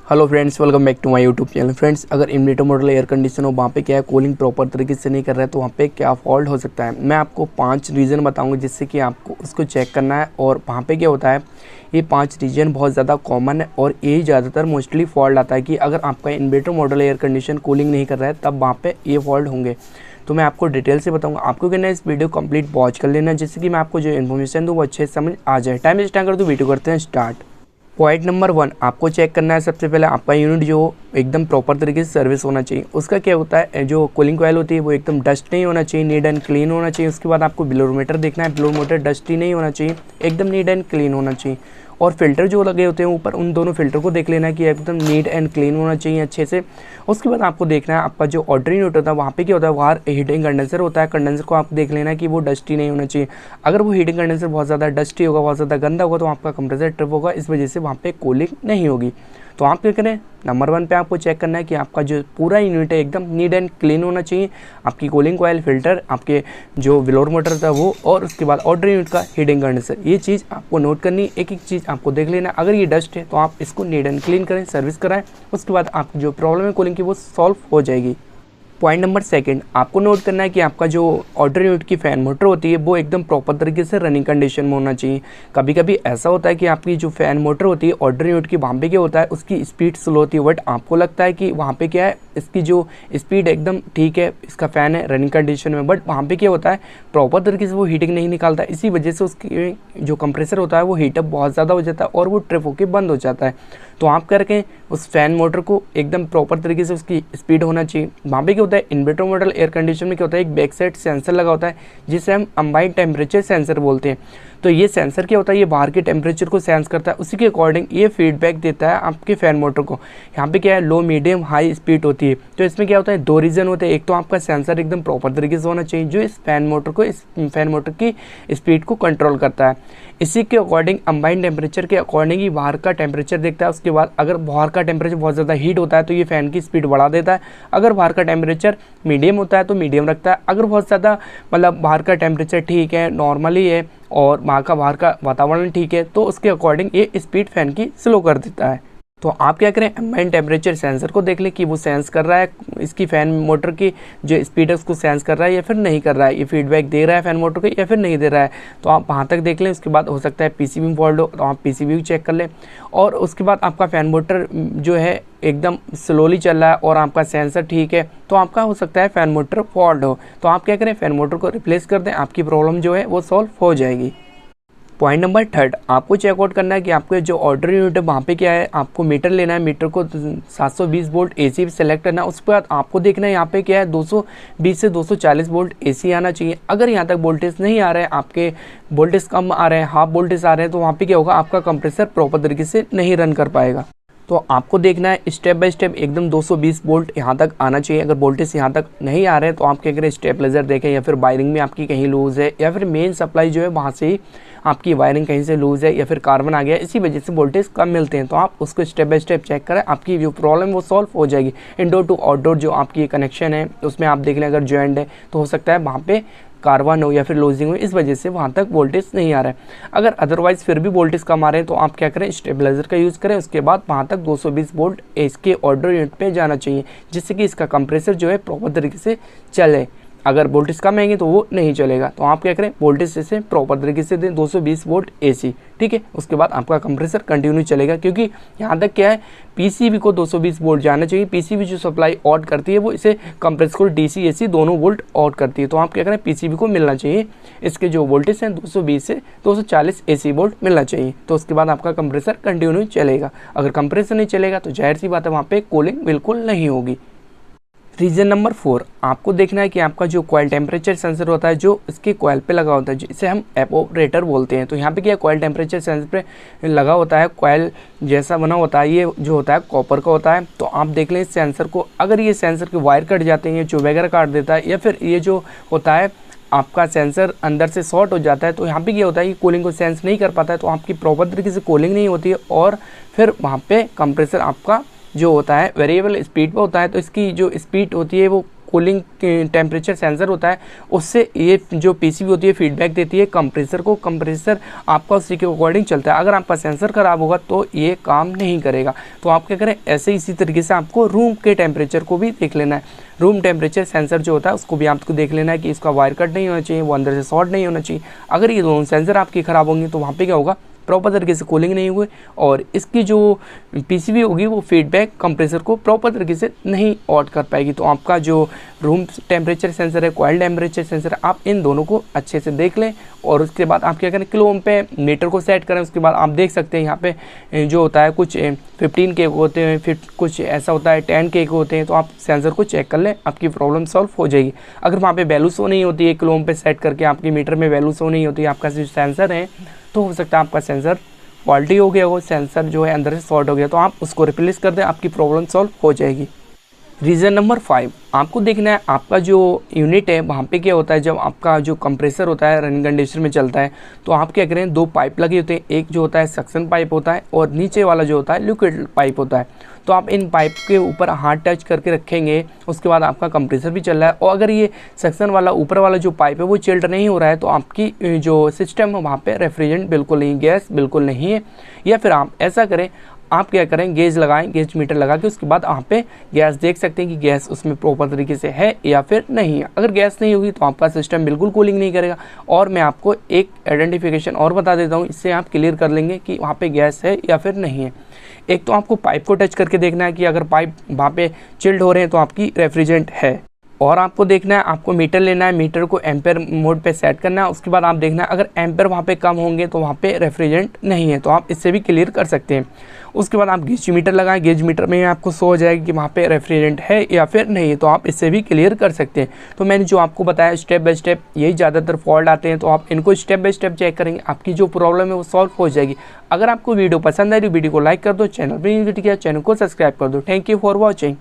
Hello friends, welcome back to my YouTube channel. Friends, अगर inverter model air condition हो, वहाँ पे क्या है कूलिंग प्रॉपर तरीके से नहीं कर रहा है तो वहाँ पे क्या फॉल्ट हो सकता है। मैं आपको 5 रीज़न बताऊंगा जिससे कि आपको उसको चेक करना है। और वहाँ पे क्या होता है, ये 5 रीजन बहुत ज़्यादा कॉमन है और यही ज़्यादातर मोस्टली फॉल्ट आता है कि अगर आपका inverter model air condition cooling नहीं कर रहा है तब वहाँ पर ये फॉल्ट होंगे। तो मैं आपको डिटेल से बताऊंगा। आपको कहना है इस वीडियो कंप्लीट वॉच कर लेना जिससे कि मैं आपको जो इन्फॉर्मेशन दूँ वो अच्छे से समझ आ जाए। टाइम वेस्ट ना कर दो, वीडियो करते हैं स्टार्ट। पॉइंट नंबर 1, आपको चेक करना है सबसे पहले आपका यूनिट जो एकदम प्रॉपर तरीके से सर्विस होना चाहिए। उसका क्या होता है, जो कूलिंग कॉइल होती है वो एकदम डस्ट नहीं होना चाहिए, नीट एंड क्लीन होना चाहिए। उसके बाद आपको ब्लोरोमीटर देखना है, ब्लोरोमीटर डस्टी नहीं होना चाहिए, एकदम नीट एंड क्लीन होना चाहिए। और फिल्टर जो लगे होते हैं ऊपर, उन दोनों फिल्टर को देख लेना है कि एकदम नीट एंड क्लीन होना चाहिए अच्छे से। उसके बाद आपको देखना है आपका जो ऑर्डर यूनिट होता है वहाँ पे क्या होता है, बाहर हीटिंग कंडेंसर होता है। कंडेंसर को आप देख लेना है कि वो डस्टी नहीं होना चाहिए। अगर वो हीटिंग कंडेंसर बहुत ज़्यादा डस्टी होगा, बहुत ज़्यादा गंदा होगा तो आपका कंप्रेसर ट्रिप होगा, इस वजह से वहाँ पे कूलिंग नहीं होगी। तो आप क्या करें, नंबर 1 पे आपको चेक करना है कि आपका जो पूरा यूनिट है एकदम नीट एंड क्लीन होना चाहिए। आपकी कूलिंग कॉइल, फिल्टर, आपके जो ब्लोअर मोटर था वो, और उसके बाद ऑर्डर यूनिट का हीटिंग कंडेंसर, ये चीज़ आपको नोट करनी। एक एक चीज़ आपको देख लेना। अगर ये डस्ट है तो आप इसको नीट एंड क्लीन करें, सर्विस कराएं। उसके बाद आपकी जो प्रॉब्लम है कूलिंग की वो सॉल्व हो जाएगी। पॉइंट नंबर 2, आपको नोट करना है कि आपका जो ऑर्डर यूनिट की फ़ैन मोटर होती है वो एकदम प्रॉपर तरीके से रनिंग कंडीशन में होना चाहिए। कभी कभी ऐसा होता है कि आपकी जो फ़ैन मोटर होती है ऑर्डर यूनिट की, वहाँ पे क्या होता है उसकी स्पीड स्लो होती है, बट आपको लगता है कि वहाँ पे क्या है इसकी जो स्पीड एकदम ठीक है, इसका फ़ैन है रनिंग कंडीशन में, बट वहाँ पे क्या होता है प्रॉपर तरीके से वो हीटिंग नहीं निकालता। इसी वजह से उसकी जो कंप्रेसर होता है वो हीटअप बहुत ज़्यादा हो जाता है और वो ट्रिप होकर बंद हो जाता है। तो आप करके उस फ़ैन मोटर को एकदम प्रॉपर तरीके से उसकी स्पीड होना चाहिए। वहाँ पे क्या होता है इन्वर्टर मॉडल एयर कंडीशन में क्या होता है, एक बैक साइड सेंसर लगा होता है जिसे हम कंबाइंड टेम्परेचर सेंसर बोलते हैं। तो ये सेंसर क्या होता है, ये बाहर के टेम्परेचर को सेंस करता है, उसी के अकॉर्डिंग ये फीडबैक देता है आपके फ़ैन मोटर को। यहाँ पे क्या है लो, मीडियम, हाई स्पीड होती है। तो इसमें क्या होता है 2 रीज़न होते हैं। एक तो आपका सेंसर एकदम प्रॉपर तरीके से होना चाहिए जो इस फ़ैन मोटर को, इस फ़ैन मोटर की स्पीड को कंट्रोल करता है। इसी के अकॉर्डिंग कंबाइंड टेम्परेचर के अकॉर्डिंग ही बाहर का टेम्परेचर देखता है। उसके बाद अगर बाहर का टेम्परेचर बहुत ज़्यादा हीट होता है तो ये फ़ैन की स्पीड बढ़ा देता है। अगर बाहर का टेम्परेचर मीडियम होता है तो मीडियम रखता है। अगर बहुत ज़्यादा मतलब बाहर का टेम्परेचर ठीक है, नॉर्मली है, और बाहर का वातावरण ठीक है तो उसके अकॉर्डिंग ये स्पीड फ़ैन की स्लो कर देता है। तो आप क्या करें, एम्बिएंट टेम्परेचर सेंसर को देख लें कि वो सेंस कर रहा है इसकी फ़ैन मोटर की जो स्पीड है उसको सेंस कर रहा है या फिर नहीं कर रहा है, ये फीडबैक दे रहा है फ़ैन मोटर को या फिर नहीं दे रहा है। तो आप वहाँ तक देख लें। उसके बाद हो सकता है पीसीबी में फॉल्ट हो तो आप पीसीबी भी चेक कर लें। और उसके बाद आपका फ़ैन मोटर जो है एकदम स्लोली चल रहा है और आपका सेंसर ठीक है तो आपका हो सकता है फ़ैन मोटर फॉल्ट हो। तो आप क्या करें, फ़ैन मोटर को रिप्लेस कर दें, आपकी प्रॉब्लम जो है वो सॉल्व हो जाएगी। पॉइंट नंबर 3, आपको चेकआउट करना है कि आपके जो ऑर्डर यूनिट है वहाँ पे क्या है, आपको मीटर लेना है, मीटर को 720 वोल्ट एसी सेलेक्ट करना है। उसके बाद आपको देखना है यहाँ पे क्या है 220 से 240 वोल्ट एसी आना चाहिए। अगर यहाँ तक वोल्टेज नहीं आ रहा है, आपके वोल्टेज कम आ रहे हैं, हाफ वोल्टेज आ रहे हैं, तो वहाँ पे क्या होगा आपका कंप्रेसर प्रॉपर तरीके से नहीं रन कर पाएगा। तो आपको देखना है स्टेप बाय स्टेप एकदम 220 वोल्ट यहाँ तक आना चाहिए। अगर वोल्टेज यहाँ तक नहीं आ रहे हैं तो आप क्या करें, स्टेबलाइजर देखें या फिर वायरिंग में आपकी कहीं लूज़ है या फिर मेन सप्लाई जो है वहाँ से ही आपकी वायरिंग कहीं से लूज़ है या फिर कार्बन आ गया, इसी वजह से वोल्टेज कम मिलते हैं। तो आप उसको स्टेप बाय स्टेप चेक करें, आपकी जो प्रॉब्लम वो सॉल्व हो जाएगी। इंडोर टू आउटडोर जो आपकी कनेक्शन है उसमें आप देख लें अगर जॉइंट है तो हो सकता है वहाँ पे कार्बन हो या फिर लूजिंग हो, इस वजह से वहाँ तक वोल्टेज नहीं आ रहा है। अगर अदरवाइज़ फिर भी वोल्टेज कम आ रहे हैं तो आप क्या करें, स्टेबलाइजर का यूज़ करें। उसके बाद वहाँ तक 220 वोल्ट इसके ऑर्डर यूनिट पे जाना चाहिए जिससे कि इसका कंप्रेसर जो है प्रॉपर तरीके से चले। अगर वोल्टेज कम आएंगे तो वो नहीं चलेगा। तो आप क्या करें, वोल्टेज से प्रॉपर तरीके से दें 220 वोल्ट एसी, ठीक है। उसके बाद आपका कंप्रेसर कंटिन्यू चलेगा क्योंकि यहाँ तक क्या है पीसीबी को 220 वोल्ट जाना चाहिए। पीसीबी जो सप्लाई आउट करती है वो इसे कंप्रेसर को डीसी एसी दोनों वोल्ट आउट करती है। तो आप क्या करें, पीसीबी को मिलना चाहिए इसके जो वोल्टेज हैं 220 से 240 एसी वोल्ट मिलना चाहिए। तो उसके बाद आपका कंप्रेसर कंटिन्यू चलेगा। अगर कंप्रेसर नहीं चलेगा तो जाहिर सी बात है वहाँ पर कूलिंग बिल्कुल नहीं होगी। रीजन नंबर 4, आपको देखना है कि आपका जो कॉइल टेम्परेचर सेंसर होता है जो इसके कॉइल पे लगा होता है जिसे हम एपोरेटर बोलते हैं। तो यहाँ पे क्या कॉइल टेम्परेचर सेंसर पे लगा होता है, कॉइल जैसा बना होता है, ये जो होता है कॉपर का होता है। तो आप देख लें इस सेंसर को, अगर ये सेंसर के वायर कट जाते हैं, चुभ वगैरह काट देता है या फिर ये जो होता है आपका सेंसर अंदर से शॉर्ट हो जाता है तो यहाँ पे क्या होता है कि कूलिंग को सेंस नहीं कर पाता है, तो आपकी प्रॉपर तरीके से कूलिंग नहीं होती है और फिर वहाँ पे कंप्रेसर आपका जो होता है वेरिएबल स्पीड पे होता है। तो इसकी जो स्पीड होती है वो कूलिंग टेम्परेचर सेंसर होता है उससे ये जो पीसीबी होती है फीडबैक देती है कंप्रेसर को, कंप्रेसर आपका उसी के अकॉर्डिंग चलता है। अगर आपका सेंसर ख़राब होगा तो ये काम नहीं करेगा। तो आप क्या करें, ऐसे इसी तरीके से आपको रूम के टेम्परेचर को भी देख लेना है। रूम टेम्परेचर सेंसर जो होता है उसको भी आपको देख लेना है कि इसका वायर कट नहीं होना चाहिए, वो अंदर से शॉर्ट नहीं होना चाहिए। अगर ये दोनों सेंसर आपकी ख़राब होंगे तो वहाँ पे क्या होगा, प्रॉपर तरीके से कूलिंग नहीं हुई और इसकी जो पीसीबी होगी वो फीडबैक कंप्रेसर को प्रॉपर तरीके से नहीं आउट कर पाएगी। तो आपका जो रूम टेम्परेचर सेंसर है, कॉइल टेम्परेचर सेंसर है, आप इन दोनों को अच्छे से देख लें और उसके बाद आप क्या करें, किलो ओम पे मीटर को सेट करें। उसके बाद आप देख सकते हैं यहाँ पे जो होता है कुछ 15 के होते हैं, फिर कुछ ऐसा होता है 10 के होते हैं। तो आप सेंसर को चेक कर लें, आपकी प्रॉब्लम सॉल्व हो जाएगी। अगर वहाँ पे वैल्यू शो नहीं होती है, किलो ओम पे सेट करके आपकी मीटर में वैल्यू शो नहीं होती है, आपका जो सेंसर है, तो हो सकता है आपका सेंसर फॉल्टी हो गया, वो सेंसर जो है अंदर से शॉर्ट हो गया। तो आप उसको रिप्लेस कर दें, आपकी प्रॉब्लम सॉल्व हो जाएगी। रीज़न नंबर 5, आपको देखना है आपका जो यूनिट है वहाँ पे क्या होता है, जब आपका जो कंप्रेसर होता है रनिंग कंडीशन में चलता है तो आप क्या करें, 2 पाइप लगे होते हैं। एक जो होता है सक्शन पाइप होता है और नीचे वाला जो होता है लिक्विड पाइप होता है। तो आप इन पाइप के ऊपर हाथ टच करके रखेंगे, उसके बाद आपका कंप्रेसर भी चल रहा है और अगर ये सक्शन वाला ऊपर वाला जो पाइप है वो चिल्ड नहीं हो रहा है तो आपकी जो सिस्टम है वहाँ पे रेफ्रिजरेंट बिल्कुल नहीं, गैस बिल्कुल नहीं है। या फिर आप ऐसा करें, आप क्या करें, गेज लगाएं, गेज मीटर लगा के उसके बाद आप पे गैस देख सकते हैं कि गैस उसमें प्रॉपर तरीके से है या फिर नहीं है। अगर गैस नहीं होगी तो आपका सिस्टम बिल्कुल कूलिंग नहीं करेगा। और मैं आपको एक आइडेंटिफिकेशन और बता देता हूँ, इससे आप क्लियर कर लेंगे कि वहाँ पे गैस है या फिर नहीं है। एक तो आपको पाइप को टच करके देखना है कि अगर पाइप वहाँ पे चिल्ड हो रहे हैं तो आपकी रेफ्रिजरेंट है। और आपको देखना है, आपको मीटर लेना है, मीटर को एम्पेयर मोड पे सेट करना है। उसके बाद आप देखना है अगर एम्पेयर वहाँ पे कम होंगे तो वहाँ पे रेफ्रिजरेंट नहीं है, तो आप इससे भी क्लियर कर सकते हैं। उसके बाद आप गेज मीटर लगाएं, गेज मीटर में आपको शो हो जाएगा कि वहाँ पे रेफ्रिजरेंट है या फिर नहीं है, तो आप इससे भी क्लियर कर सकते हैं। तो मैंने जो आपको बताया स्टेप बाय स्टेप, यही ज़्यादातर फॉल्ट आते हैं, तो आप इनको स्टेप बाय स्टेप चेक करेंगे, आपकी जो प्रॉब्लम है वो सॉल्व हो जाएगी। अगर आपको वीडियो पसंद आई तो वीडियो को लाइक कर दो, चैनल पर न्यू किया चैनल को सब्सक्राइब कर दो। Thank you for watching.